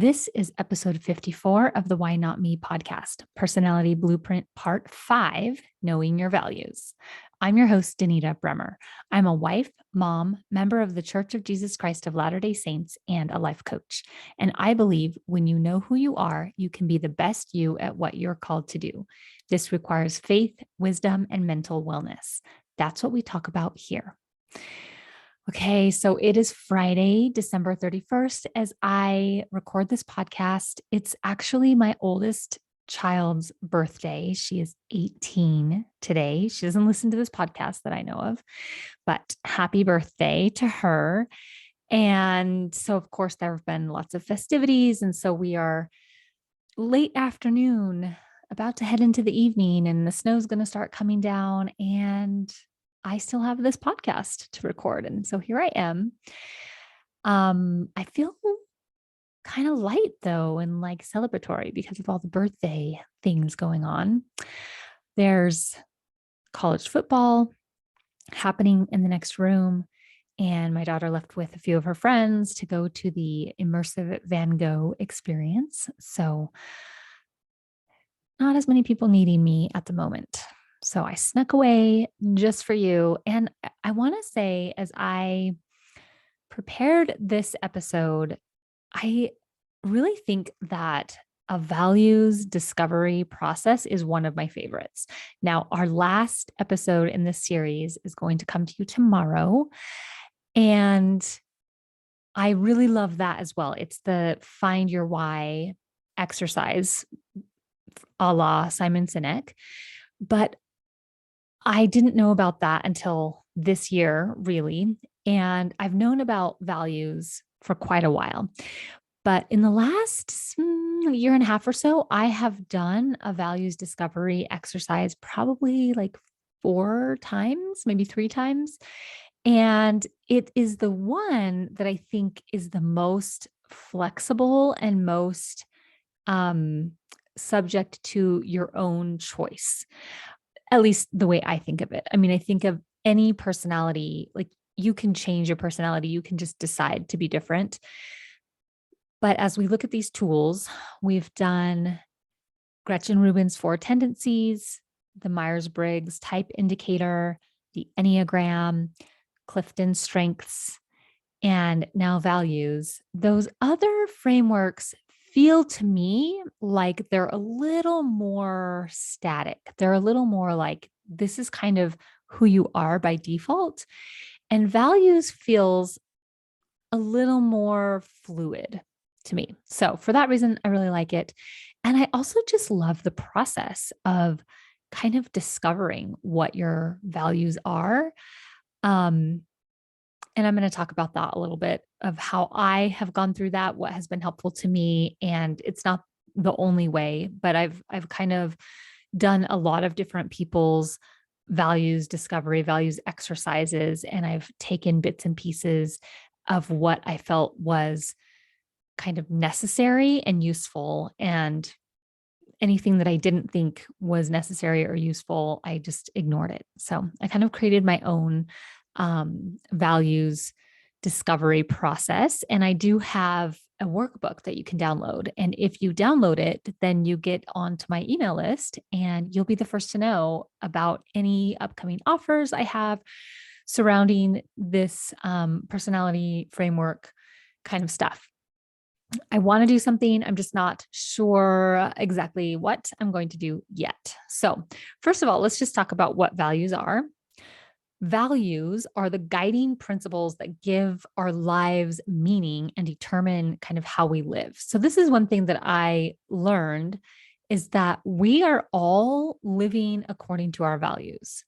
This is episode 54 of the Why Not Me podcast, Personality Blueprint Part 5, Knowing Your Values. I'm your host, Danita Bremer. I'm a wife, mom, member of the Church of Jesus Christ of Latter-day Saints, and a life coach. And I believe when you know who you are, you can be the best you at what you're called to do. This requires faith, wisdom, and mental wellness. That's what we talk about here. Okay, so it is Friday, December 31st, as I record this podcast. It's actually my oldest child's birthday. She is 18 today. She doesn't listen to this podcast that I know of, but happy birthday to her. And so, of course, there have been lots of festivities. And so we are late afternoon, about to head into the evening, and the snow's going to start coming down. And I still have this podcast to record. And so here I am. I feel kind of light though, and like celebratory because of all the birthday things going on. There's college football happening in the next room. And my daughter left with a few of her friends to go to the immersive Van Gogh experience. So not as many people needing me at the moment. So I snuck away just for you. And I want to say, as I prepared this episode, I really think that a values discovery process is one of my favorites. Now, our last episode in this series is going to come to you tomorrow. And I really love that as well. It's the Find Your Why exercise, a la Simon Sinek. But I didn't know about that until this year, really. And I've known about values for quite a while. But in the last year and a half or so, I have done a values discovery exercise probably like 4 times, maybe 3 times. And it is the one that I think is the most flexible and most subject to your own choice, at least the way I think of it. I mean, I think of any personality, like you can change your personality, you can just decide to be different. But as we look at these tools, we've done Gretchen Rubin's 4 tendencies, the Myers-Briggs type indicator, the Enneagram, Clifton strengths, and now values. Those other frameworks feel to me like they're a little more static. They're a little more like this is kind of who you are by default. And values feels a little more fluid to me. So for that reason, I really like it. And I also just love the process of kind of discovering what your values are. And I'm going to talk about that a little bit of how I have gone through that, what has been helpful to me. And it's not the only way, but I've kind of done a lot of different people's values discovery, values exercises, and I've taken bits and pieces of what I felt was kind of necessary and useful. And anything that I didn't think was necessary or useful, I just ignored it. So I kind of created my own values discovery process. And I do have a workbook that you can download. And if you download it, then you get onto my email list and you'll be the first to know about any upcoming offers I have surrounding this personality framework kind of stuff. I want to do something. I'm just not sure exactly what I'm going to do yet. So, first of all, let's just talk about what values are. Values are the guiding principles that give our lives meaning and determine kind of how we live. So this is one thing that I learned is that we are all living according to our values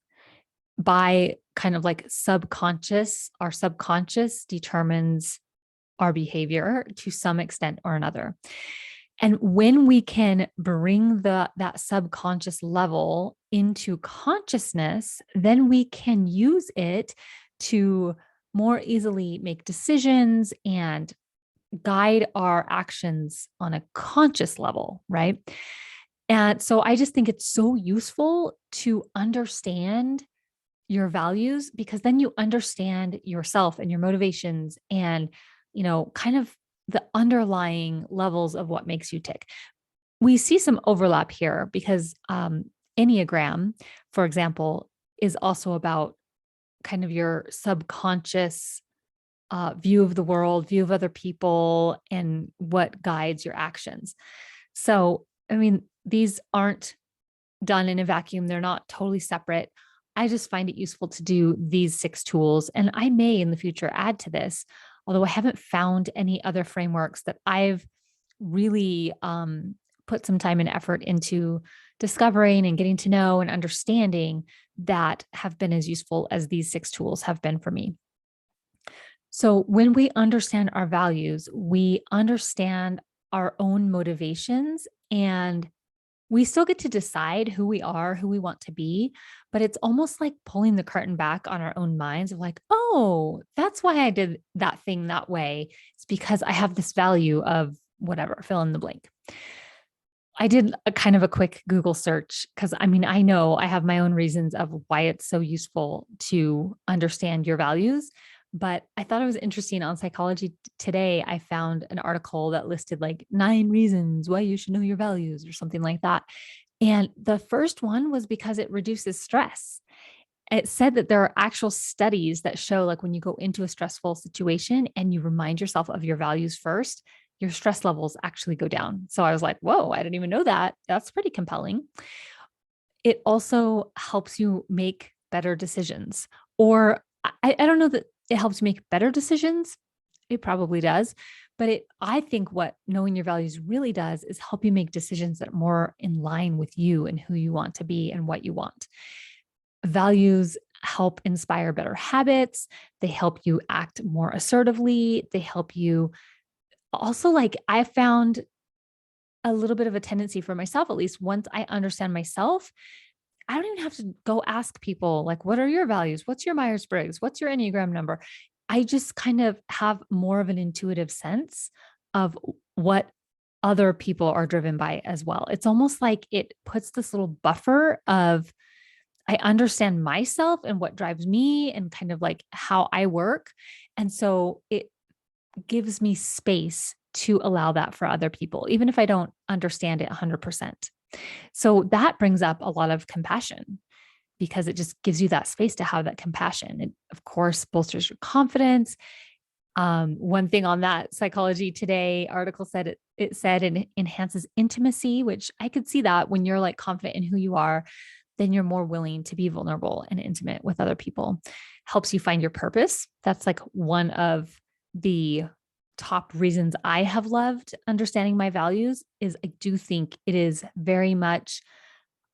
by kind of like subconscious. Our subconscious determines our behavior to some extent or another. And when we can bring that subconscious level into consciousness, then we can use it to more easily make decisions and guide our actions on a conscious level, right? And so I just think it's so useful to understand your values because then you understand yourself and your motivations and, kind of the underlying levels of what makes you tick. We see some overlap here because Enneagram, for example, is also about kind of your subconscious view of the world, view of other people, and what guides your actions. So, I mean, these aren't done in a vacuum, they're not totally separate. I just find it useful to do these 6 tools. And I may in the future add to this, although I haven't found any other frameworks that I've really put some time and effort into discovering and getting to know and understanding that have been as useful as these 6 tools have been for me. So, when we understand our values, we understand our own motivations, and we still get to decide who we are, who we want to be. But it's almost like pulling the curtain back on our own minds of like, oh, that's why I did that thing that way. It's because I have this value of whatever, fill in the blank. I did a kind of a quick Google search because I mean, I know I have my own reasons of why it's so useful to understand your values. But I thought it was interesting on Psychology Today. I found an article that listed like 9 reasons why you should know your values or something like that. And the first one was because it reduces stress. It said that there are actual studies that show like when you go into a stressful situation and you remind yourself of your values first, your stress levels actually go down. So I was like, whoa, I didn't even know that. That's pretty compelling. It also helps you make better decisions. Or I don't know that it helps you make better decisions. It probably does. But I think what knowing your values really does is help you make decisions that are more in line with you and who you want to be and what you want. Values help inspire better habits. They help you act more assertively. They help you also, like, I found a little bit of a tendency for myself, at least once I understand myself, I don't even have to go ask people, like, what are your values? What's your Myers Briggs? What's your Enneagram number? I just kind of have more of an intuitive sense of what other people are driven by as well. It's almost like it puts this little buffer of, I understand myself and what drives me and kind of like how I work. And so it gives me space to allow that for other people, even if I don't understand it 100%. So that brings up a lot of compassion because it just gives you that space to have that compassion. It, of course, bolsters your confidence. One thing on that Psychology Today article said it said it enhances intimacy, which I could see that when you're like confident in who you are, then you're more willing to be vulnerable and intimate with other people. Helps you find your purpose. That's like one of the top reasons I have loved understanding my values is I do think it is very much,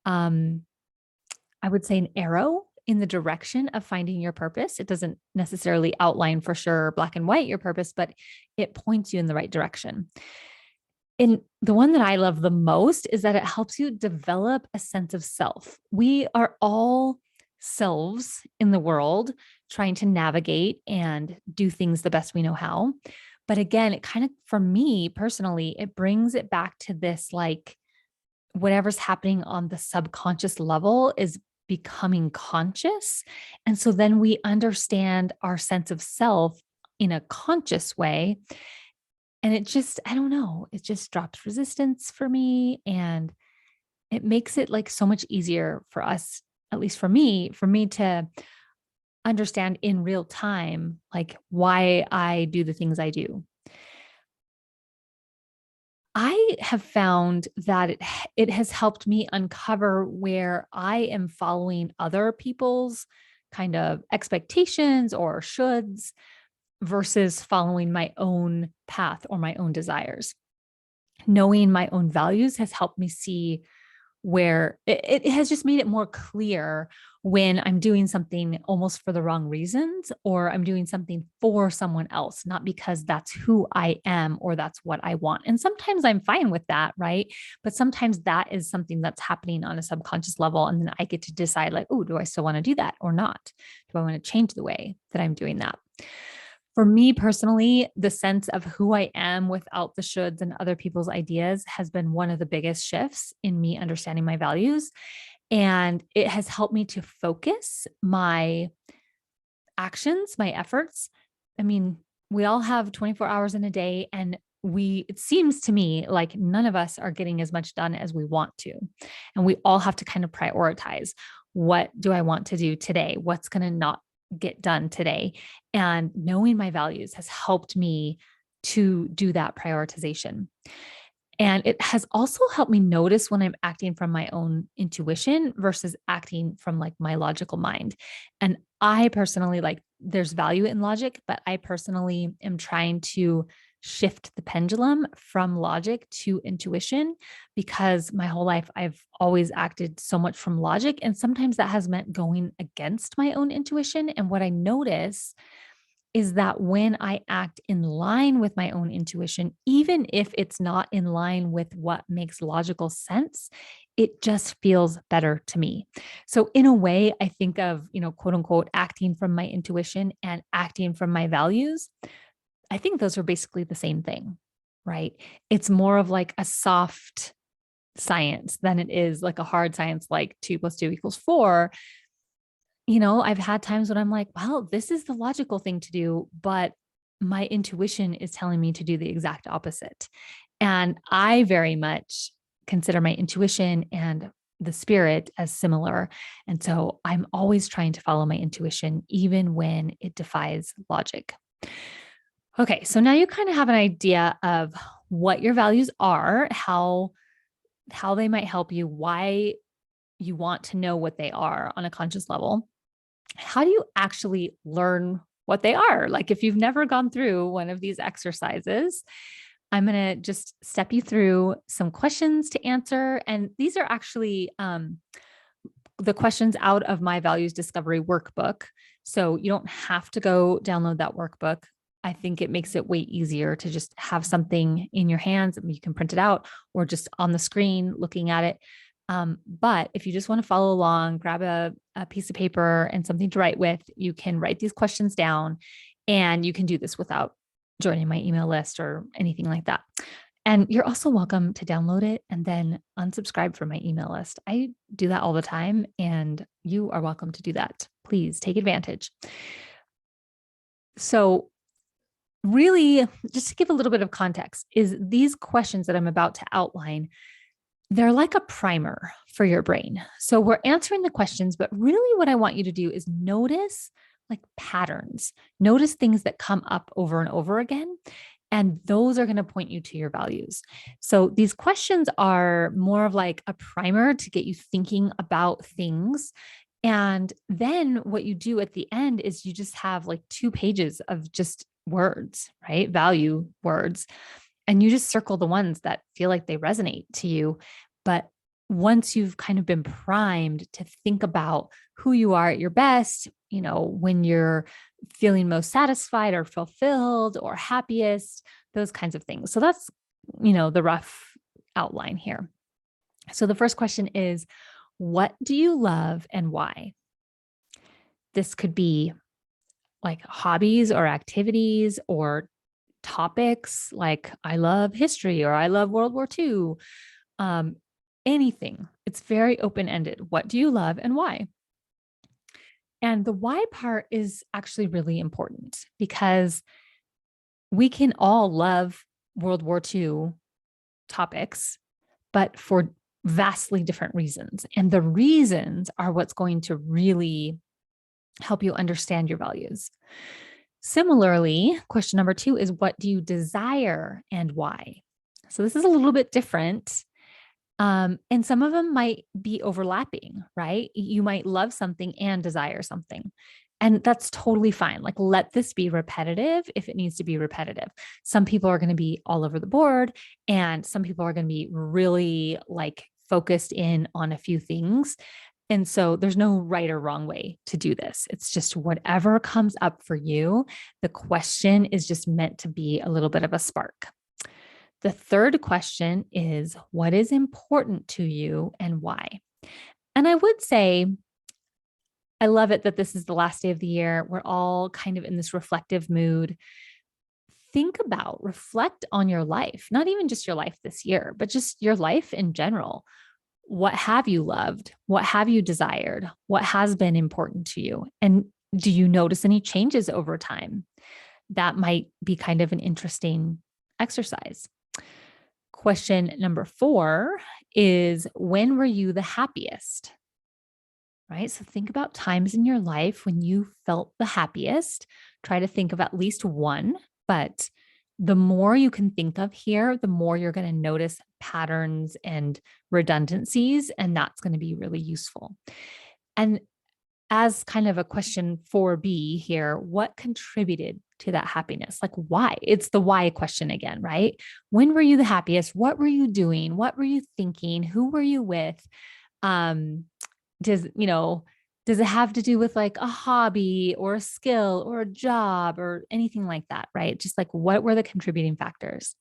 I would say, an arrow in the direction of finding your purpose. It doesn't necessarily outline for sure black and white your purpose, but it points you in the right direction. And the one that I love the most is that it helps you develop a sense of self. We are all selves in the world trying to navigate and do things the best we know how. But again, it kind of, for me personally, it brings it back to this like whatever's happening on the subconscious level is becoming conscious. And so then we understand our sense of self in a conscious way. And it just, I don't know, it just drops resistance for me. And it makes it like so much easier for us, at least for me to understand in real time, like why I do the things I do. I have found that it has helped me uncover where I am following other people's kind of expectations or shoulds versus following my own path or my own desires. Knowing my own values has helped me see where it has just made it more clear when I'm doing something almost for the wrong reasons, or I'm doing something for someone else, not because that's who I am or that's what I want. And sometimes I'm fine with that, right? But sometimes that is something that's happening on a subconscious level. And then I get to decide, like, oh, do I still want to do that or not? Do I want to change the way that I'm doing that? For me personally, the sense of who I am without the shoulds and other people's ideas has been one of the biggest shifts in me understanding my values. And it has helped me to focus my actions, my efforts. I mean, we all have 24 hours in a day, and it seems to me like none of us are getting as much done as we want to. And we all have to kind of prioritize, what do I want to do today? What's going to not get done today? And knowing my values has helped me to do that prioritization. And it has also helped me notice when I'm acting from my own intuition versus acting from like my logical mind. And I personally like, there's value in logic, but I personally am trying to shift the pendulum from logic to intuition, because my whole life I've always acted so much from logic. And sometimes that has meant going against my own intuition. And what I notice is that when I act in line with my own intuition, even if it's not in line with what makes logical sense, it just feels better to me. So in a way, I think of, quote unquote, acting from my intuition and acting from my values. I think those are basically the same thing, right? It's more of like a soft science than it is like a hard science, like 2 + 2 = 4. I've had times when I'm like, well, this is the logical thing to do, but my intuition is telling me to do the exact opposite. And I very much consider my intuition and the spirit as similar. And so I'm always trying to follow my intuition, even when it defies logic. Okay, so now you kind of have an idea of what your values are, how they might help you, why you want to know what they are on a conscious level. How do you actually learn what they are? Like if you've never gone through one of these exercises, I'm going to just step you through some questions to answer. And these are actually the questions out of my values discovery workbook. So you don't have to go download that workbook. I think it makes it way easier to just have something in your hands and you can print it out, or just on the screen looking at it. But if you just want to follow along, grab a piece of paper and something to write with, you can write these questions down, and you can do this without joining my email list or anything like that. And you're also welcome to download it and then unsubscribe from my email list. I do that all the time, and you are welcome to do that. Please take advantage. So really, just to give a little bit of context, is these questions that I'm about to outline, they're like a primer for your brain. So we're answering the questions, but really what I want you to do is notice like patterns, notice things that come up over and over again. And those are going to point you to your values. So these questions are more of like a primer to get you thinking about things. And then what you do at the end is you just have like 2 pages of just words, right? Value words. And you just circle the ones that feel like they resonate to you. But once you've kind of been primed to think about who you are at your best, when you're feeling most satisfied or fulfilled or happiest, those kinds of things. So that's, the rough outline here. So the first question is, what do you love and why? This could be like hobbies or activities or topics like I love history or I love World War II, anything. It's very open-ended. What do you love and why? And the why part is actually really important because we can all love World War II topics, but for vastly different reasons. And the reasons are what's going to really help you understand your values. Similarly, question number 2 is, what do you desire and why? So this is a little bit different. And some of them might be overlapping, right? You might love something and desire something. And that's totally fine. Like, let this be repetitive if it needs to be repetitive. Some people are going to be all over the board, and some people are going to be really like focused in on a few things. And so there's no right or wrong way to do this. It's just whatever comes up for you. The question is just meant to be a little bit of a spark. The third question is, what is important to you and why? And I would say, I love it that this is the last day of the year. We're all kind of in this reflective mood. Reflect on your life, not even just your life this year, but just your life in general. What have you loved? What have you desired? What has been important to you? And do you notice any changes over time? That might be kind of an interesting exercise. Question number 4 is, when were you the happiest? Right? So think about times in your life when you felt the happiest. Try to think of at least one, but the more you can think of here, the more you're going to notice patterns and redundancies, and that's going to be really useful. And as kind of a question 4B here, what contributed to that happiness? Like, why? It's the why question again, right? When were you the happiest? What were you doing? What were you thinking? Who were you with? Um, does it have to do with like a hobby or a skill or a job or anything like that, right? Just like, what were the contributing factors?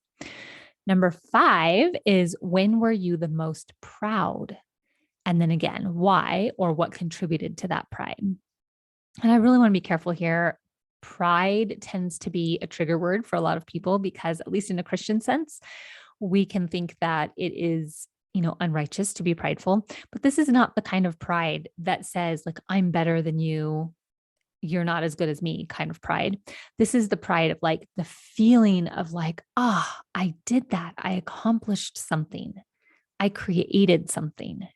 Number 5 is, when were you the most proud? And then again, why or what contributed to that pride? And I really want to be careful here. Pride tends to be a trigger word for a lot of people because, at least in a Christian sense, we can think that it is, unrighteous to be prideful. But this is not the kind of pride that says, like, I'm better than you, you're not as good as me kind of pride. This is the pride of like the feeling of like, I did that. I accomplished something. I created something.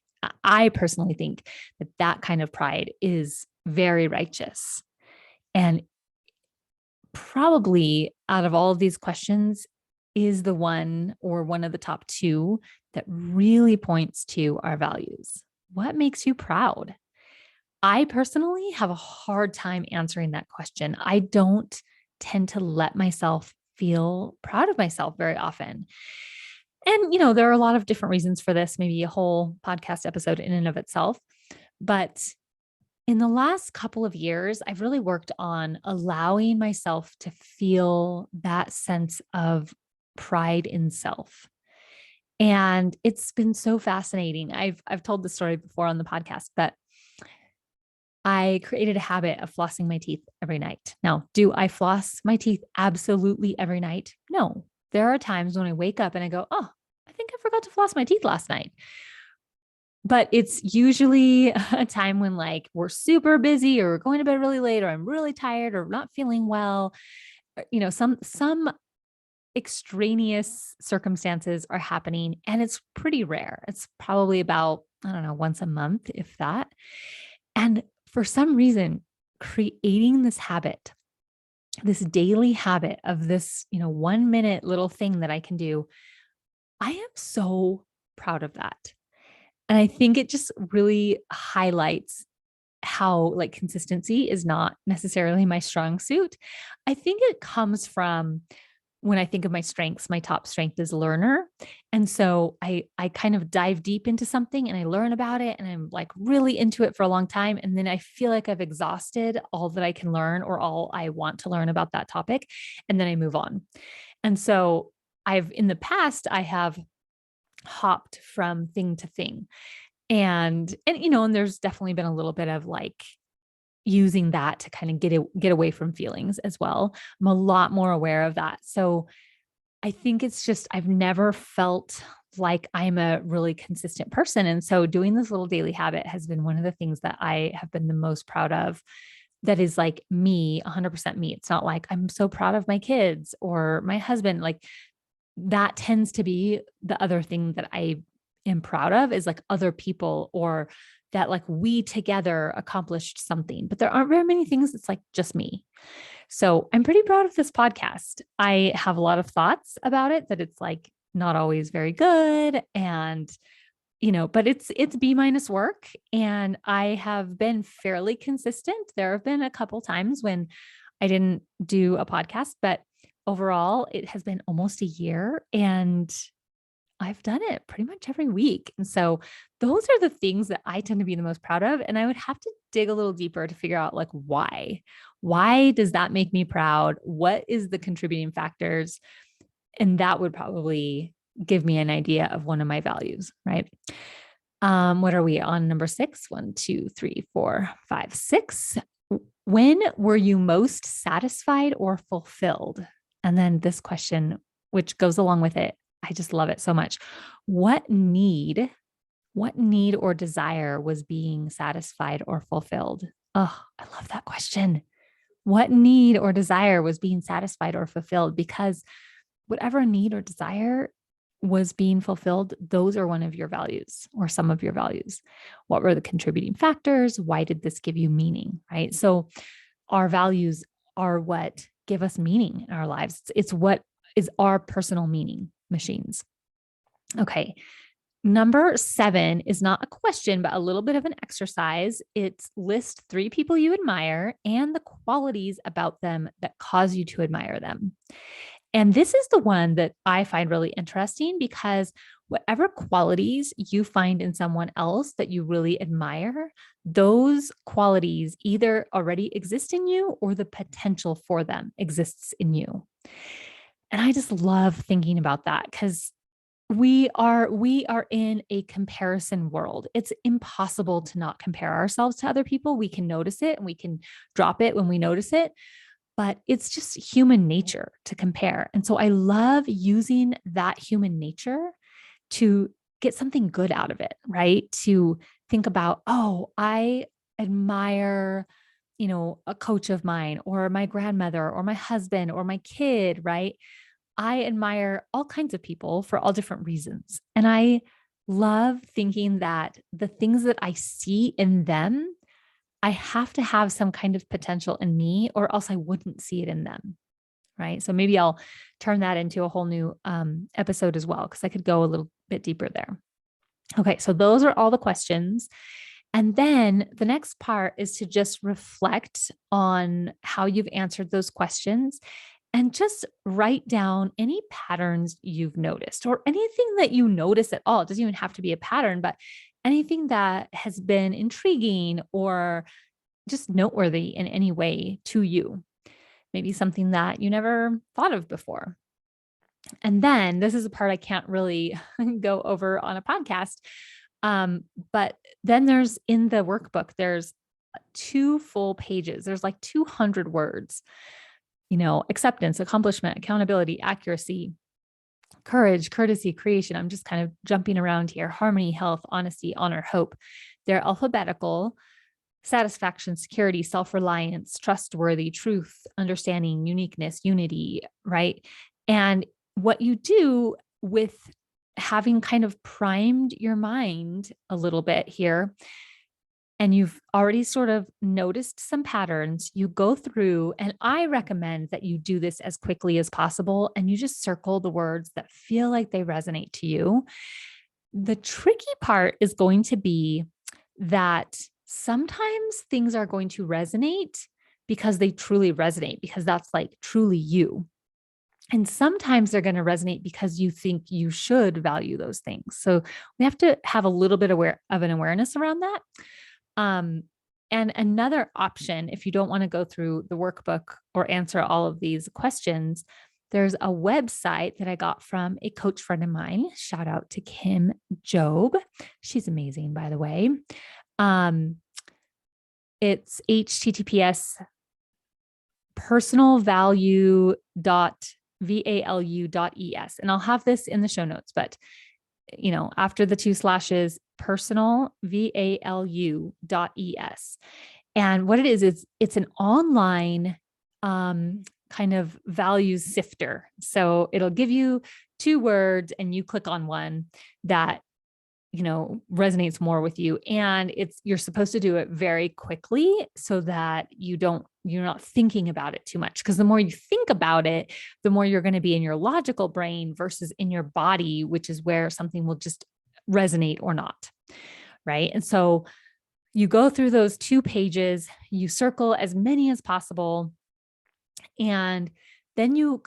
I personally think that that kind of pride is very righteous. And probably out of all of these questions is the one or one of the top 2 that really points to our values. What makes you proud? I personally have a hard time answering that question. I don't tend to let myself feel proud of myself very often. And, there are a lot of different reasons for this, maybe a whole podcast episode in and of itself. But in the last couple of years, I've really worked on allowing myself to feel that sense of pride in self. And it's been so fascinating. I've told the story before on the podcast, but I created a habit of flossing my teeth every night. Now, do I floss my teeth absolutely every night? No. There are times when I wake up and I go, oh, I think I forgot to floss my teeth last night. But it's usually a time when like we're super busy or we're going to bed really late or I'm really tired or not feeling well. Some extraneous circumstances are happening, and it's pretty rare. It's probably about, I don't know, once a month, if that. And for some reason, creating this habit, this daily habit of this, 1 minute little thing that I can do, I am so proud of that. And I think it just really highlights how like consistency is not necessarily my strong suit. I think it comes from, when I think of my strengths, my top strength is learner. And so I kind of dive deep into something and I learn about it and I'm like really into it for a long time. And then I feel like I've exhausted all that I can learn or all I want to learn about that topic. And then I move on. And so in the past, I have hopped from thing to thing. And there's definitely been a little bit of like using that to kind of get away from feelings as well. I'm a lot more aware of that. So I think it's just, I've never felt like I'm a really consistent person. And so doing this little daily habit has been one of the things that I have been the most proud of. That is like me, 100% me. It's not like I'm so proud of my kids or my husband. Like that tends to be the other thing that I am proud of, is like other people, or that like we together accomplished something, but there aren't very many things that's like just me. So I'm pretty proud of this podcast. I have a lot of thoughts about it, that it's like not always very good. And, but it's B- work. And I have been fairly consistent. There have been a couple times when I didn't do a podcast, but overall it has been almost a year and I've done it pretty much every week. And so those are the things that I tend to be the most proud of. And I would have to dig a little deeper to figure out like why. Why does that make me proud? What is the contributing factors? And that would probably give me an idea of one of my values, right? What are we on? Number 6? 1, 2, 3, 4, 5, 6. When were you most satisfied or fulfilled? And then this question, which goes along with it, I just love it so much. What need or desire was being satisfied or fulfilled? Oh, I love that question. What need or desire was being satisfied or fulfilled? Because whatever need or desire was being fulfilled, those are one of your values or some of your values. What were the contributing factors? Why did this give you meaning? Right. So our values are what give us meaning in our lives. It's what is our personal meaning machines. Okay. Number 7 is not a question, but a little bit of an exercise. It's list 3 people you admire and the qualities about them that cause you to admire them. And this is the one that I find really interesting because whatever qualities you find in someone else that you really admire, those qualities either already exist in you or the potential for them exists in you. And I just love thinking about that because we are in a comparison world. It's impossible to not compare ourselves to other people. We can notice it and we can drop it when we notice it, but it's just human nature to compare. And so I love using that human nature to get something good out of it, right? To think about, oh, I admire, a coach of mine or my grandmother or my husband or my kid, right? I admire all kinds of people for all different reasons. And I love thinking that the things that I see in them, I have to have some kind of potential in me, or else I wouldn't see it in them. Right. So maybe I'll turn that into a whole new episode as well, because I could go a little bit deeper there. Okay. So those are all the questions. And then the next part is to just reflect on how you've answered those questions and just write down any patterns you've noticed or anything that you notice at all. It doesn't even have to be a pattern, but anything that has been intriguing or just noteworthy in any way to you. Maybe something that you never thought of before. And then this is a part I can't really go over on a podcast. But then there's in the workbook, there's 2 full pages. There's like 200 words, acceptance, accomplishment, accountability, accuracy, courage, courtesy, creation. I'm just kind of jumping around here. Harmony, health, honesty, honor, hope. They're alphabetical. Satisfaction, security, self-reliance, trustworthy, truth, understanding, uniqueness, unity, right? And what you do with having kind of primed your mind a little bit here, and you've already sort of noticed some patterns, you go through, and I recommend that you do this as quickly as possible, and you just circle the words that feel like they resonate to you. The tricky part is going to be that sometimes things are going to resonate because they truly resonate, because that's like truly you. And sometimes they're going to resonate because you think you should value those things. So we have to have a little bit of an awareness around that. And another option, if you don't want to go through the workbook or answer all of these questions, there's a website that I got from a coach friend of mine. Shout out to Kim Job. She's amazing, by the way. It's https personalvalue.valu.es. And I'll have this in the show notes, but after the 2 slashes, personalvalu.es. And what it is it's an online kind of values sifter. So it'll give you 2 words and you click on one that resonates more with you. And you're supposed to do it very quickly so that you're not thinking about it too much. Because the more you think about it, the more you're going to be in your logical brain versus in your body, which is where something will just resonate or not. Right. And so you go through those 2 pages, you circle as many as possible. And then your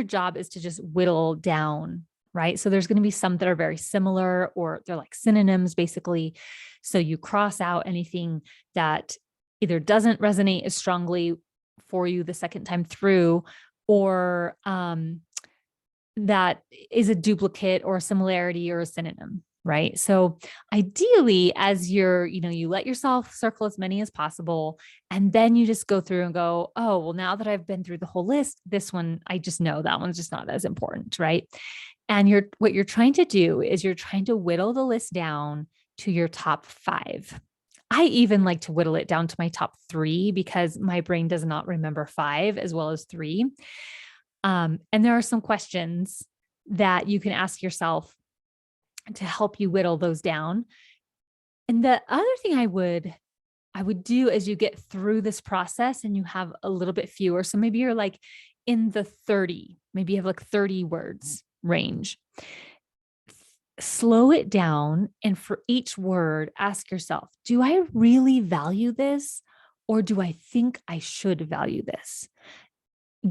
job is to just whittle down. Right. So there's going to be some that are very similar or they're like synonyms, basically. So you cross out anything that either doesn't resonate as strongly for you the second time through, or that is a duplicate or a similarity or a synonym. Right. So ideally, as you let yourself circle as many as possible, and then you just go through and go, oh, well, now that I've been through the whole list, this one, I just know that one's just not as important. Right. And what you're trying to do is you're trying to whittle the list down to your top 5. I even like to whittle it down to my top 3 because my brain does not remember 5 as well as 3. And there are some questions that you can ask yourself to help you whittle those down. And the other thing I would do as you get through this process and you have a little bit fewer. So maybe you're like in the 30, maybe you have like 30 words range. Slow it down. And for each word, ask yourself, do I really value this? Or do I think I should value this?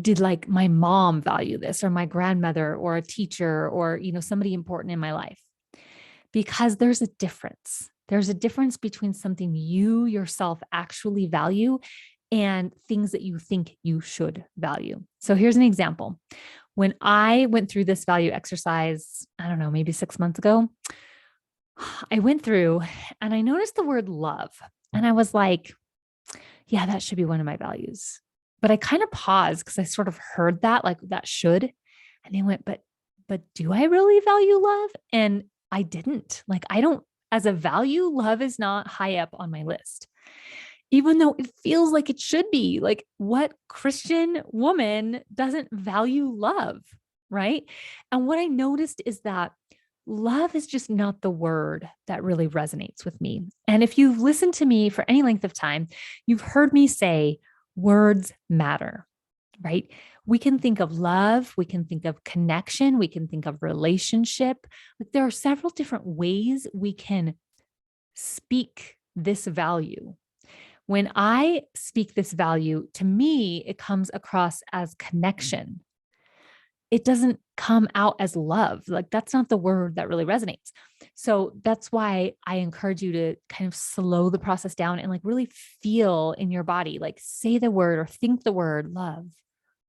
Did like my mom value this, or my grandmother, or a teacher, or, somebody important in my life? Because there's a difference. There's a difference between something you yourself actually value and things that you think you should value. So here's an example. When I went through this value exercise, I don't know, maybe 6 months ago, I went through and I noticed the word love. And I was like, yeah, that should be one of my values. But I kind of paused because I sort of heard that, like that should. And I went, but do I really value love? And I didn't. Like, I don't, as a value, love is not high up on my list, even though it feels like it should be. Like, what Christian woman doesn't value love, right? And what I noticed is that love is just not the word that really resonates with me. And if you've listened to me for any length of time, you've heard me say words matter, right? We can think of love, we can think of connection, we can think of relationship. Like, there are several different ways we can speak this value. When I speak this value, to me, it comes across as connection. It doesn't come out as love. Like, that's not the word that really resonates. So that's why I encourage you to kind of slow the process down and like really feel in your body, like say the word or think the word love,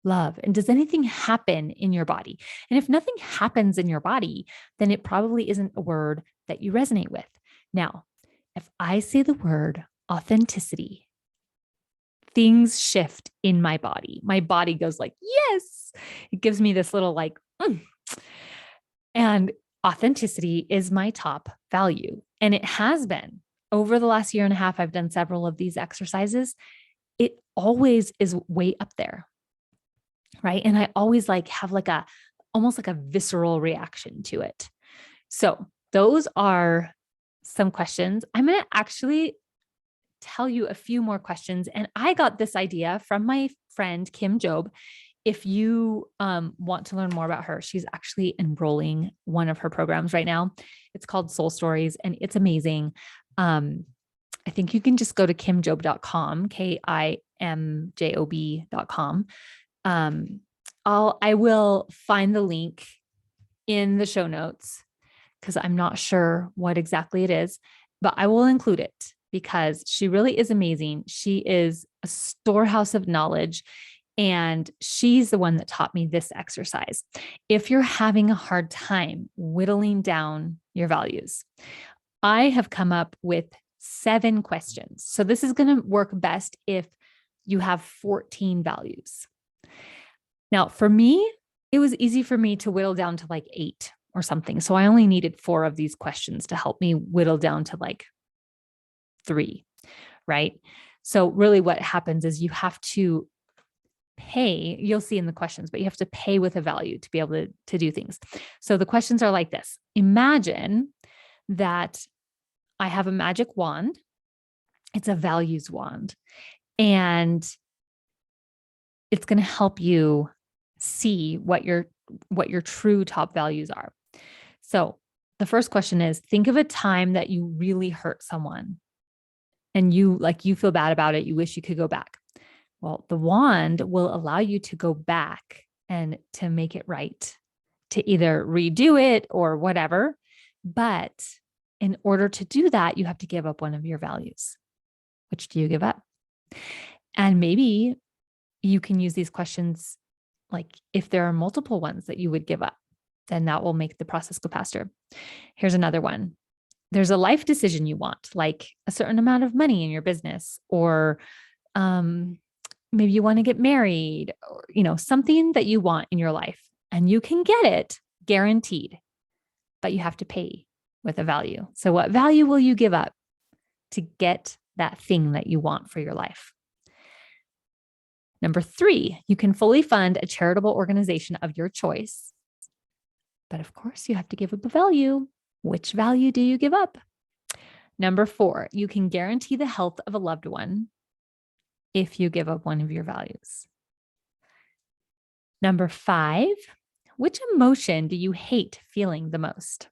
love. And does anything happen in your body? And if nothing happens in your body, then it probably isn't a word that you resonate with. Now, if I say the word authenticity, things shift in my body. My body goes like, yes. It gives me this little like, And authenticity is my top value. And it has been over the last year and a half. I've done several of these exercises. It always is way up there. Right. And I always like have like almost like a visceral reaction to it. So those are some questions. I'm going to actually tell you a few more questions. And I got this idea from my friend, Kim Job. If you want to learn more about her, she's actually enrolling one of her programs right now. It's called Soul Stories, and it's amazing. I think you can just go to kimjob.com, KIMJOB.com. I will find the link in the show notes because I'm not sure what exactly it is, but I will include it because she really is amazing. She is a storehouse of knowledge, and she's the one that taught me this exercise. If you're having a hard time whittling down your values, I have come up with 7 questions. So this is going to work best if you have 14 values. Now, for me, it was easy for me to whittle down to like 8 or something. So I only needed 4 of these questions to help me whittle down to like 3, right? So really what happens is you have to pay, you'll see in the questions, but you have to pay with a value to be able to do things. So the questions are like this. Imagine that I have a magic wand. It's a values wand, and it's going to help you see what your true top values are. So the first question is, think of a time that you really hurt someone and you feel bad about it. You wish you could go back. Well, the wand will allow you to go back and to make it right, to either redo it or whatever. But in order to do that, you have to give up one of your values. Which do you give up? And maybe you can use these questions, like if there are multiple ones that you would give up, then that will make the process go faster. Here's another one. There's a life decision you want, like a certain amount of money in your business, or maybe you want to get married, or, something that you want in your life, and you can get it guaranteed, but you have to pay with a value. So what value will you give up to get that thing that you want for your life? Number 3, you can fully fund a charitable organization of your choice. But of course, you have to give up a value. Which value do you give up? Number 4, you can guarantee the health of a loved one if you give up one of your values. Number 5, which emotion do you hate feeling the most?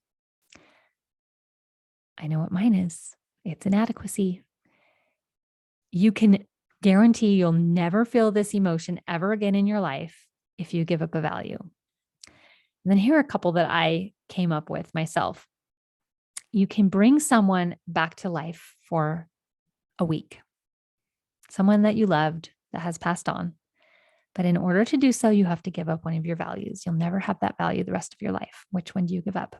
I know what mine is. It's inadequacy. You can guarantee you'll never feel this emotion ever again in your life if you give up a value. And then here are a couple that I came up with myself. You can bring someone back to life for a week, someone that you loved that has passed on. But in order to do so, you have to give up one of your values. You'll never have that value the rest of your life. Which one do you give up?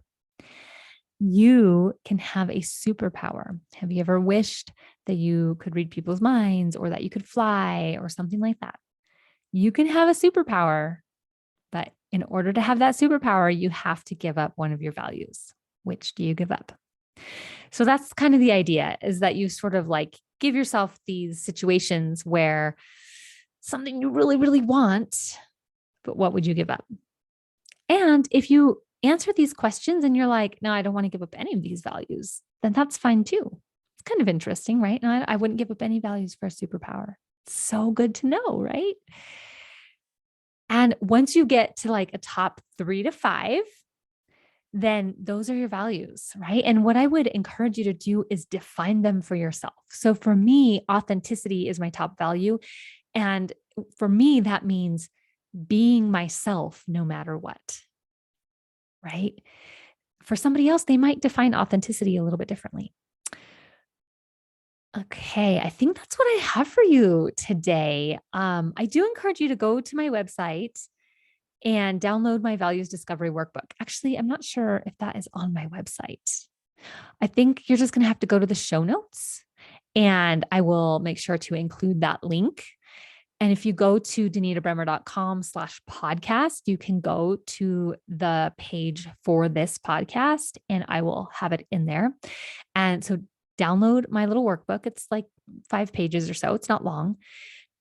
You can have a superpower. Have you ever wished that you could read people's minds or that you could fly or something like that? You can have a superpower, but in order to have that superpower, you have to give up one of your values. Which do you give up? So that's kind of the idea, is that you sort of like give yourself these situations where something you really, really want, but what would you give up? And if you answer these questions and you're like, no, I don't want to give up any of these values, then that's fine too. It's kind of interesting, right? No, I wouldn't give up any values for a superpower. It's so good to know, right? And once you get to like a top 3 to 5, then those are your values, right? And what I would encourage you to do is define them for yourself. So for me, authenticity is my top value. And for me, that means being myself no matter what, right? For somebody else, they might define authenticity a little bit differently. Okay, I think that's what I have for you today. I do encourage you to go to my website and download my values discovery workbook. Actually, I'm not sure if that is on my website. I think you're just going to have to go to the show notes and I will make sure to include that link. And if you go to danitabremmer.com/podcast, you can go to the page for this podcast and I will have it in there. And so download my little workbook. It's like 5 pages or so. It's not long.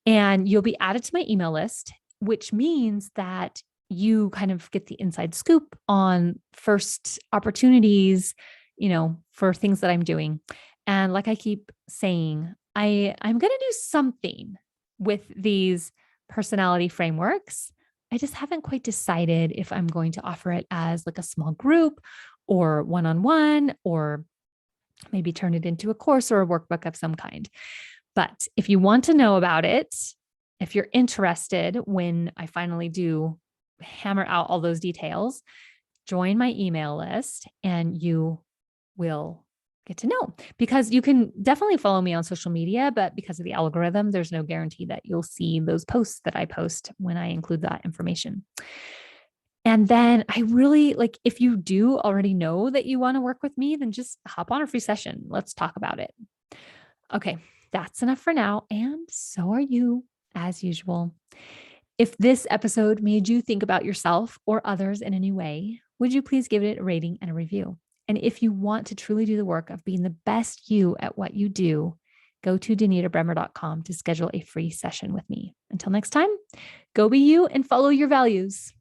And you'll be added to my email list, which means that you kind of get the inside scoop on first opportunities, for things that I'm doing. And like I keep saying, I'm going to do something with these personality frameworks. I just haven't quite decided if I'm going to offer it as like a small group or one-on-one, or maybe turn it into a course or a workbook of some kind. But if you want to know about it, if you're interested when I finally do hammer out all those details, join my email list and you will get to know, because you can definitely follow me on social media, but because of the algorithm, there's no guarantee that you'll see those posts that I post when I include that information. And then I really like, if you do already know that you want to work with me, then just hop on a free session. Let's talk about it. Okay, that's enough for now. And so are you, as usual. If this episode made you think about yourself or others in any way, would you please give it a rating and a review? And if you want to truly do the work of being the best you at what you do, go to danitabremmer.com to schedule a free session with me. Until next time, go be you and follow your values.